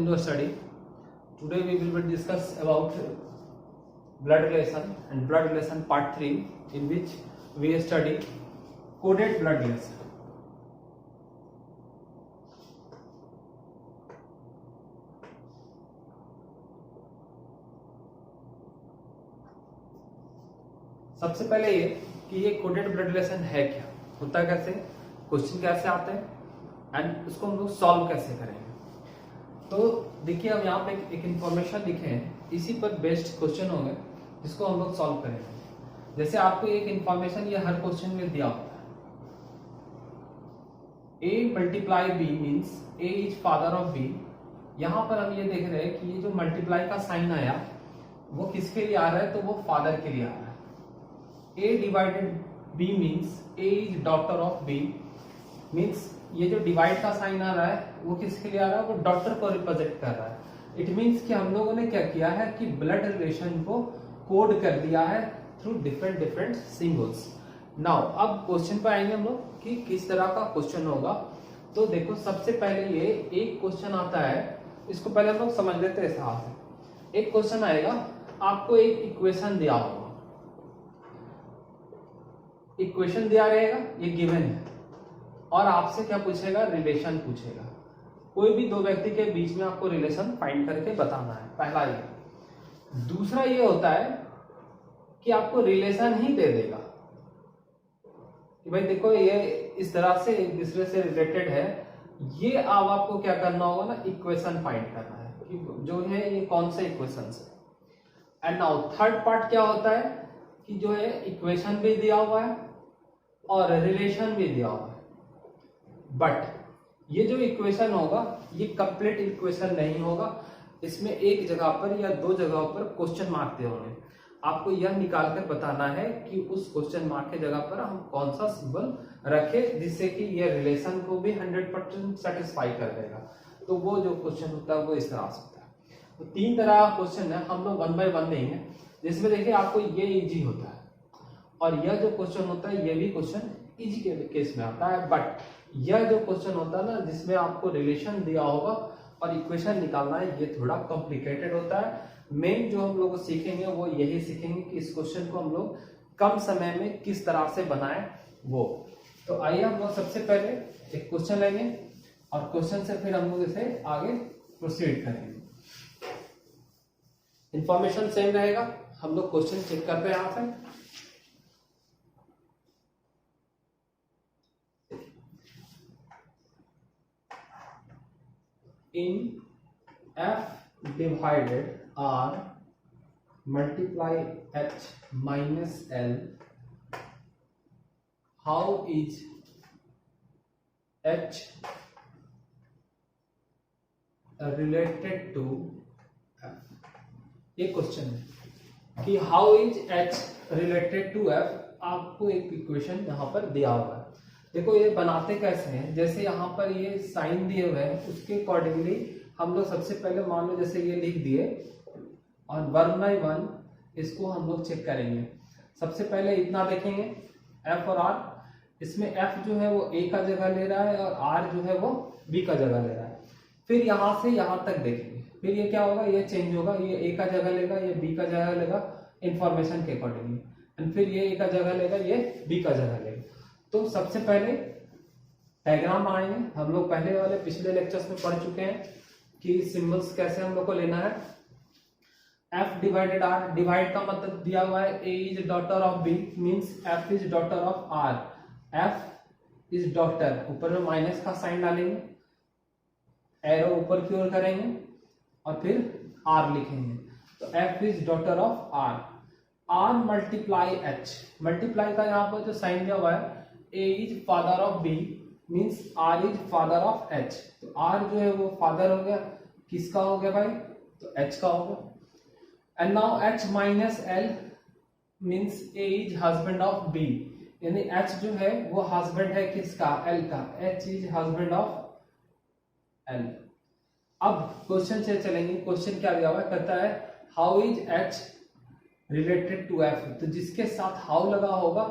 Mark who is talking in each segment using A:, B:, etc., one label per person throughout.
A: to study. Today we will discuss about blood relation and blood relation part 3, in which we study coded blood relation. सबसे पहले ये कि ये coded blood relation है क्या, होता है कैसे, क्वेश्चन कैसे आते हैं एंड उसको हम लोग सॉल्व कैसे करेंगे। तो देखिए हम यहाँ पे एक इंफॉर्मेशन लिखे हैं, इसी पर बेस्ड क्वेश्चन होंगे जिसको हम लोग सॉल्व करेंगे। जैसे आपको एक इंफॉर्मेशन ये हर क्वेश्चन में दिया होता है, A multiply B means A is father of B। यहाँ पर हम ये देख रहे हैं कि ये जो मल्टीप्लाई का साइन आया वो किसके लिए आ रहा है, तो वो फादर के लिए आ रहा है। A divided B means A is daughter of B, means ये जो डिवाइड का साइन आ रहा है वो किसके लिए आ रहा है, वो डॉटर को रिप्रेजेंट कर रहा है। इट मीन्स कि हम लोगों ने क्या किया है कि ब्लड रिलेशन को कोड कर दिया है through different different symbols. Now अब क्वेश्चन पर आएंगे हम लोग कि किस तरह का क्वेश्चन होगा। तो देखो सबसे पहले ये एक क्वेश्चन आता है, इसको पहले हम लोग समझ लेते हैं साथ में। एक क्वेश्चन आएगा, आपको एक इक्वेशन दिया होगा, इक्वेशन दिया रहेगा, ये गिवन है, और आपसे क्या पूछेगा, रिलेशन पूछेगा। कोई भी दो व्यक्ति के बीच में आपको रिलेशन फाइंड करके बताना है, पहला ये। दूसरा ये होता है कि आपको रिलेशन ही दे देगा कि भाई देखो ये इस तरह से एक दूसरे से रिलेटेड है, ये अब आपको क्या करना होगा ना, इक्वेशन फाइंड करना है कि जो है ये कौन से इक्वेशन है। एंड नाउ थर्ड पार्ट क्या होता है कि जो है इक्वेशन भी दिया हुआ है और रिलेशन भी दिया हुआ है, बट ये जो इक्वेशन होगा ये कंप्लीट इक्वेशन नहीं होगा, इसमें एक जगह पर या दो जगहों पर क्वेश्चन मार्क दिए होंगे। आपको यह निकाल कर बताना है कि उस क्वेश्चन मार्क के जगह पर हम कौन सा सिंबल रखें जिससे कि ये रिलेशन को भी 100% सेटिस्फाई कर देगा। तो वो जो क्वेश्चन होता है वो इस तरह से होता है। तो तीन तरह का क्वेश्चन है, हम लोग 1 बाय 1 देंगे, जिसमें देखिए आपको ये इजी होता है और यह जो क्वेश्चन होता है ये भी क्वेश्चन इजी के केस में आता है। बट यह जो क्वेश्चन होता है ना जिसमें आपको रिलेशन दिया होगा और इक्वेशन निकालना है, ये थोड़ा कॉम्प्लिकेटेड होता है। मेन जो हम लोग सीखेंगे वो यही सीखेंगे कि इस क्वेश्चन को हम लोग कम समय में किस तरह से बनाएं वो। तो आइए हम लोग सबसे पहले एक क्वेश्चन लेंगे और क्वेश्चन से फिर हम लोग इसे आगे प्रोसीड करेंगे। इंफॉर्मेशन सेम रहेगा, हम लोग क्वेश्चन चेक करते हैं यहाँ से। In F divided R multiply H minus L, how is H related to F? ये क्वेश्चन है कि how is H related to F। आपको एक इक्वेशन यहाँ पर दिया हुआ है, देखो ये बनाते कैसे हैं। जैसे यहाँ पर ये साइन दिए हुए हैं उसके अकॉर्डिंगली हम लोग सबसे पहले मान लो जैसे ये लिख दिए और 1 बाय 1 इसको हम लोग चेक करेंगे। सबसे पहले इतना देखेंगे F और R, इसमें F जो है वो A का जगह ले रहा है और R जो है वो B का जगह ले रहा है। फिर यहाँ से यहाँ तक देखेंगे, फिर ये क्या होगा, ये चेंज होगा, ये A का जगह लेगा, ये B का जगह लेगा इंफॉर्मेशन के अकॉर्डिंगली, एंड फिर ये A का जगह लेगा, ये B का जगह लेगा। तो सबसे पहले डायग्राम आएंगे, हम लोग पहले वाले पिछले लेक्चर्स में पढ़ चुके हैं कि सिंबल्स कैसे हम लोग को लेना है। F डिवाइडेड R, डिवाइड का मतलब दिया हुआ है A is daughter of B means F is daughter of R। F is daughter, ऊपर में माइनस का साइन डालेंगे, एरो ऊपर की ओर करेंगे और फिर R लिखेंगे। तो F is daughter of R। R multiply H, multiply का यहाँ पर जो साइन दिया हुआ है A is father of B means R is father of H। तो R जो है वो फादर हो गया, किसका हो गया भाई, तो H का हो गया। And now H minus L means A is husband of B, यानी H जो है वो हस्बैंड है किसका, L का। H is husband of L। अब क्वेश्चन से चलेंगे, क्वेश्चन क्या दिया हुआ है, कहता है how is H related to F। तो जिसके साथ हाउ लगा होगा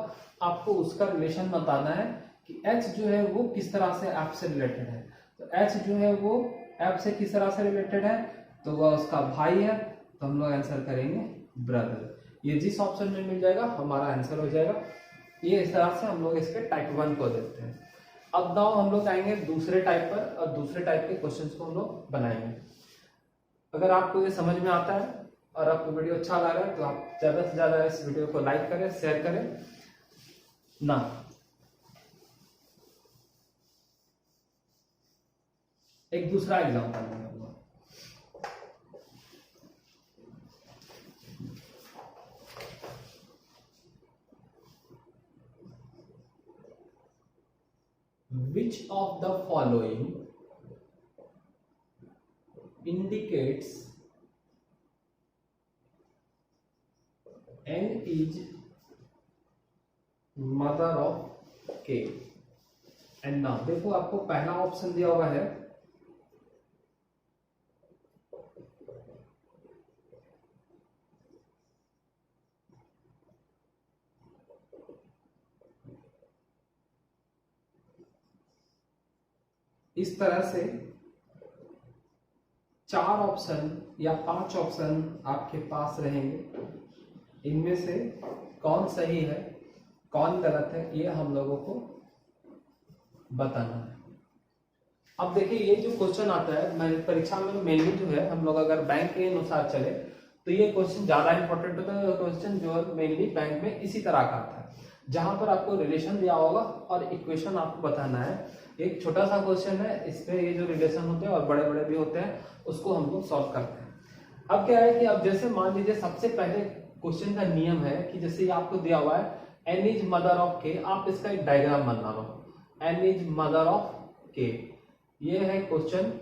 A: आपको उसका रिलेशन बताना है कि H जो है वो किस तरह से F से रिलेटेड है। तो H जो है वो एफ से किस तरह से रिलेटेड है, तो वह उसका भाई है, तो हम लोग आंसर करेंगे ब्रदर। ये जिस ऑप्शन में मिल जाएगा हमारा आंसर हो जाएगा। ये इस तरह से हम लोग इसके टाइप 1 को देखते हैं। अब नाउ हम लोग आएंगे दूसरे टाइप पर और दूसरे टाइप के क्वेश्चंस को हम लोग बनाएंगे। अगर आपको ये समझ में आता है और आपको वीडियो अच्छा लग रहा है तो आप ज्यादा से ज्यादा इस वीडियो को लाइक करें, शेयर करें ना। एक दूसरा एग्जांपल है which of the following indicates N is mother of K and now देखो आपको पहला ऑप्शन दिया हुआ है इस तरह से 4 ऑप्शन या 5 ऑप्शन आपके पास रहेंगे। इनमें से कौन सही है कौन गलत है ये हम लोगों को बताना है। अब देखिए ये जो क्वेश्चन आता है परीक्षा में मेनली जो है हम लोग अगर बैंक के अनुसार चले तो ये क्वेश्चन ज्यादा इंपॉर्टेंट होता है। क्वेश्चन जो है मेनली बैंक में इसी तरह का आता है जहां पर आपको रिलेशन दिया होगा और इक्वेशन आपको बताना है। एक छोटा सा क्वेश्चन है, इसमें ये जो रिलेशन होते हैं और बड़े बड़े भी होते हैं उसको हम लोग सॉल्व करते हैं। अब क्या है कि अब जैसे मान लीजिए सबसे पहले क्वेश्चन का नियम है कि जैसे ये आपको दिया हुआ है n is mother of k, आप इसका एक डायग्राम बना लो। n is mother of k, ये है क्वेश्चन।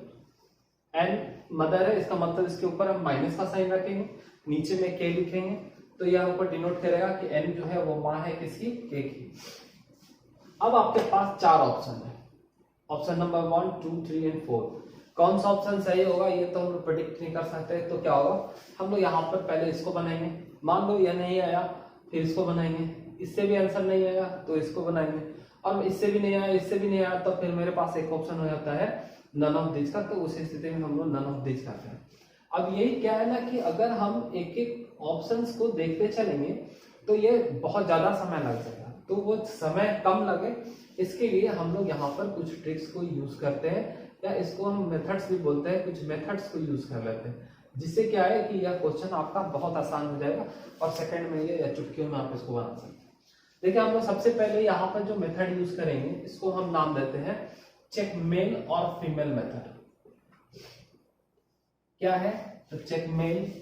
A: n मदर है इसका मतलब इसके ऊपर हम माइनस का साइन रखेंगे, नीचे में k लिखेंगे तो यह ऊपर डिनोट करेगा कि n जो है वो माँ है किसकी, k की। अब आपके पास 4 ऑप्शन है, ऑप्शन नंबर 1, 2, 3 एंड 4। कौन सा ऑप्शन सही होगा ये तो हम लोग प्रेडिक्ट नहीं कर सकते। तो क्या होगा, हम लोग यहाँ पर पहले इसको बनाएंगे, मान लो ये नहीं आया फिर इसको बनाएंगे, इससे भी आंसर नहीं आया तो इसको बनाएंगे, और इससे भी नहीं आया इससे भी नहीं आया तो फिर मेरे पास एक ऑप्शन हो जाता है नन ऑफ दिस का। तो उस स्थिति में हम लोग नन ऑफ दिस करते हैं। अब यही क्या है ना कि अगर हम एक एक ऑप्शंस को देखते चलेंगे तो ये बहुत ज्यादा समय लग जाएगा, तो वो समय कम लगे इसके लिए हम लोग यहाँ पर कुछ ट्रिक्स को यूज करते हैं, या इसको हम मेथड्स भी बोलते हैं, कुछ मेथड्स को यूज कर लेते हैं, जिससे क्या है कि यह क्वेश्चन आपका बहुत आसान हो जाएगा और सेकंड में ये या चुटकियों में आप इसको बना सकते हैं। देखिए हम लोग सबसे पहले यहाँ पर जो मेथड यूज करेंगे इसको हम नाम देते हैं चेक मेल और फीमेल मेथड। क्या है, तो चेक मेल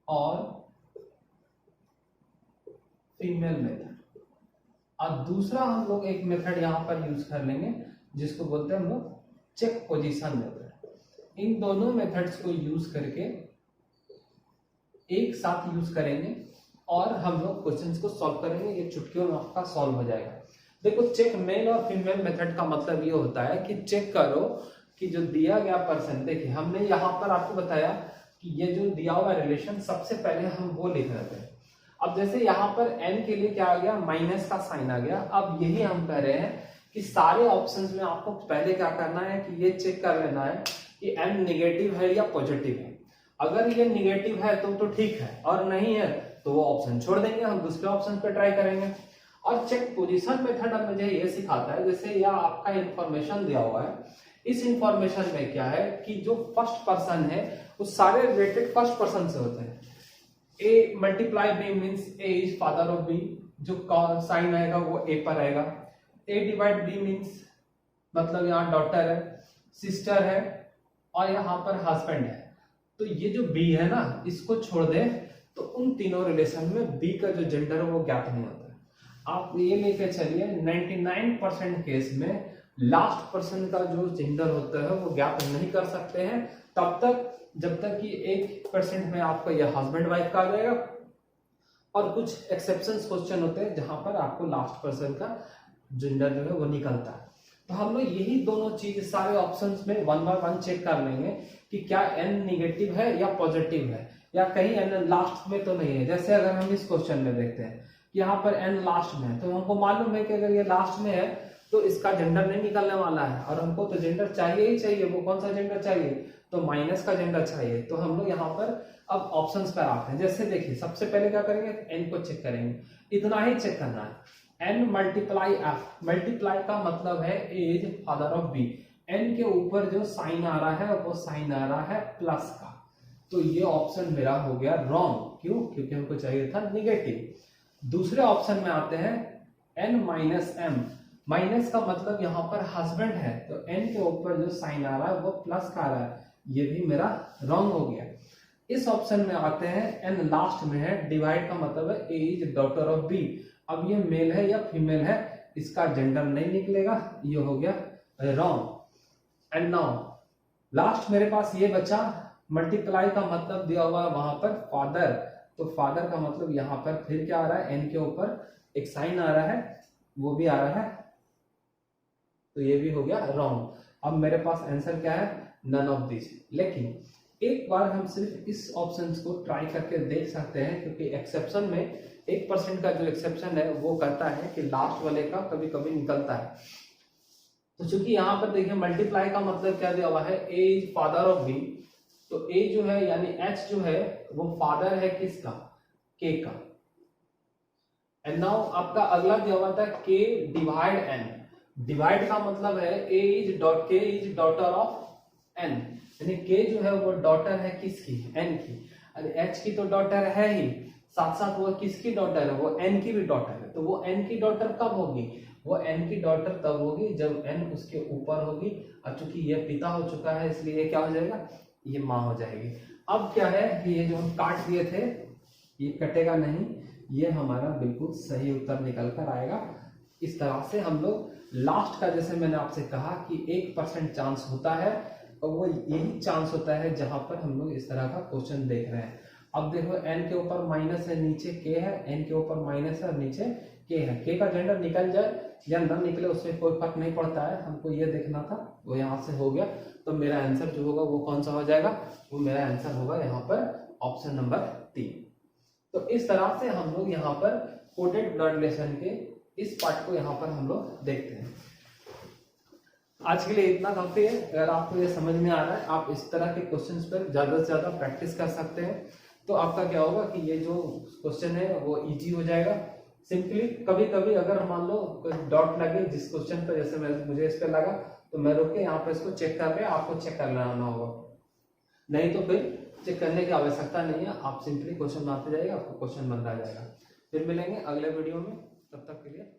A: और फीमेल मेथड। और दूसरा हम लोग एक मेथड यहां पर यूज कर लेंगे जिसको बोलते हैं हम लोग चेक पोजीशन मेथड। इन दोनों मेथड्स को यूज करके एक साथ यूज करेंगे और हम लोग क्वेश्चंस को सॉल्व करेंगे। ये चुटकियों में आपका सॉल्व हो जाएगा। देखो चेक मेल और फीमेल मेथड का मतलब ये होता है कि चेक करो कि जो दिया गया पर्सन, देखिए हमने यहाँ पर आपको बताया कि ये जो दिया हुआ रिलेशन सबसे पहले हम वो लिख रहे थे। अब जैसे यहाँ पर n के लिए क्या आ गया, माइनस का साइन आ गया। अब यही हम कह रहे हैं कि सारे ऑप्शंस में आपको पहले क्या करना है कि ये चेक कर लेना है कि n निगेटिव है या पॉजिटिव है। अगर ये निगेटिव है तो ठीक है, और नहीं है तो वो ऑप्शन छोड़ देंगे, हम दूसरे ऑप्शन पे ट्राई करेंगे। और चेक पोजीशन मेथड अब मुझे ये सिखाता है, जैसे यह आपका इंफॉर्मेशन दिया हुआ है, इस इंफॉर्मेशन में क्या है कि जो फर्स्ट पर्सन है वो सारे रिलेटेड फर्स्ट पर्सन से होते हैं। a multiply b means a is father of b, जो साइन आएगा वो a पर आएगा। a डिवाइड b मीन्स मतलब यहाँ डॉटर है, सिस्टर है और यहाँ पर हस्बैंड है। तो ये जो b है ना इसको छोड़ दे तो उन तीनों रिलेशन में b का जो जेंडर है वो ज्ञात नहीं होता है। आप ये लेके चलिए 99% केस में लास्ट पर्सन का जो जेंडर होता है वो ज्ञात नहीं कर सकते हैं तब तक जब तक कि 1% में आपका यह हस्बैंड वाइफ का आ जाएगा, और कुछ एक्सेप्शंस क्वेश्चन होते हैं जहां पर आपको लास्ट पर्सन का जेंडर जो है वो निकलता है। तो हम लोग यही दोनों चीज सारे ऑप्शंस में 1 बाय 1 चेक कर लेंगे कि क्या n निगेटिव है या पॉजिटिव है, या कहीं n लास्ट में तो नहीं है। जैसे अगर हम इस क्वेश्चन में देखते हैं कि यहाँ पर n लास्ट में है तो हमको मालूम है कि अगर ये लास्ट में है तो इसका जेंडर नहीं निकलने वाला है, और हमको तो जेंडर चाहिए ही चाहिए। वो कौन सा जेंडर चाहिए? तो माइनस का जेंडर चाहिए। तो हम लोग यहाँ पर अब ऑप्शंस पर आते हैं। जैसे देखिए, सबसे पहले क्या करेंगे, एन को चेक करेंगे, इतना ही चेक करना है। एन मल्टीप्लाई एफ, मल्टीप्लाई का मतलब है as father of B. N के ऊपर जो साइन आ रहा है वो साइन आ रहा है प्लस का, तो ये ऑप्शन मेरा हो गया रॉन्ग। क्यों? क्योंकि हमको चाहिए था निगेटिव। दूसरे ऑप्शन में आते हैं, एन माइनस एम, माइनस का मतलब यहाँ पर हस्बैंड है, तो एन के ऊपर जो साइन आ रहा है वो प्लस का आ रहा है, ये भी मेरा रॉन्ग हो गया। इस ऑप्शन में आते हैं, एन लास्ट में है, डिवाइड का मतलब है ए इज डॉटर ऑफ बी। अब ये मेल है या फीमेल है, इसका जेंडर नहीं निकलेगा, ये हो गया रॉन्ग। एंड नाउ लास्ट मेरे पास ये बचा, मल्टीप्लाई का मतलब दिया हुआ है वहां पर फादर, तो फादर का मतलब यहाँ पर फिर क्या आ रहा है, एन के ऊपर एक साइन आ रहा है, वो भी आ रहा है, तो ये भी हो गया रॉन्ग। अब मेरे पास आंसर क्या है, नन ऑफ दिस। लेकिन एक बार हम सिर्फ इस ऑप्शन को ट्राई करके देख सकते हैं, क्योंकि एक्सेप्शन में 1% का जो एक्सेप्शन है वो करता है कि लास्ट वाले का कभी कभी निकलता है। तो चूंकि यहाँ पर देखिए मल्टीप्लाई का मतलब क्या दिया हुआ है, ए इज फादर ऑफ बी, तो ए जो है यानी एच जो है वो फादर है किसका, के का। एंड नाउ आपका अगला दिया हुआ था के डिवाइड एन, डिवाइड का मतलब है के इज डॉटर ऑफ एन, यानी के जो है वो डॉटर है किसकी, एन की। अरे एच की तो डॉटर है ही, साथ साथ वो किसकी डॉटर है, वो एन की भी डॉटर है। तो वो एन की डॉटर कब होगी, वो एन की डॉटर तब होगी जब एन उसके ऊपर होगी। और चूंकि ये पिता हो चुका है इसलिए क्या हो जाएगा, ये माँ हो जाएगी। अब क्या है कि ये जो हम काट दिए थे ये कटेगा नहीं, ये हमारा बिल्कुल सही उत्तर निकल कर आएगा। इस तरह से हम लोग लास्ट का, जैसे मैंने आपसे कहा कि 1% चांस होता है, और वो यही चांस होता है जहां पर हम लोग इस तरह का क्वेश्चन देख रहे हैं। अब देखो एन के ऊपर माइनस है, नीचे के है, एन के ऊपर माइनस है और नीचे के है। के का जेंडर निकल जाए या ना निकले उससे कोई फर्क नहीं पड़ता है, हमको ये देखना था, वो यहाँ से हो गया। तो मेरा आंसर जो होगा वो कौन सा हो जाएगा, वो मेरा आंसर होगा यहाँ पर ऑप्शन नंबर 3। तो इस तरह से हम लोग यहाँ पर कोडेड ब्लड रिलेशन के इस पार्ट को यहाँ पर हम लोग देखते हैं। आज के लिए इतना काफी है। अगर आपको ये समझ में आ रहा है, आप इस तरह के क्वेश्चंस पर ज्यादा से ज्यादा प्रैक्टिस कर सकते हैं, तो आपका क्या होगा कि ये जो क्वेश्चन है वो इजी हो जाएगा। सिंपली कभी कभी अगर मान लो डॉट लगे जिस क्वेश्चन पर, जैसे मुझे इस पर लगा, तो मैं रुक के यहाँ पर इसको चेक कर रहे, आपको चेक कर लेना होगा, नहीं तो फिर चेक करने की आवश्यकता नहीं है, आप सिंपली क्वेश्चन बनाते जाइए, आपको क्वेश्चन बनता जाएगा। फिर मिलेंगे अगले वीडियो में, तब तक के लिए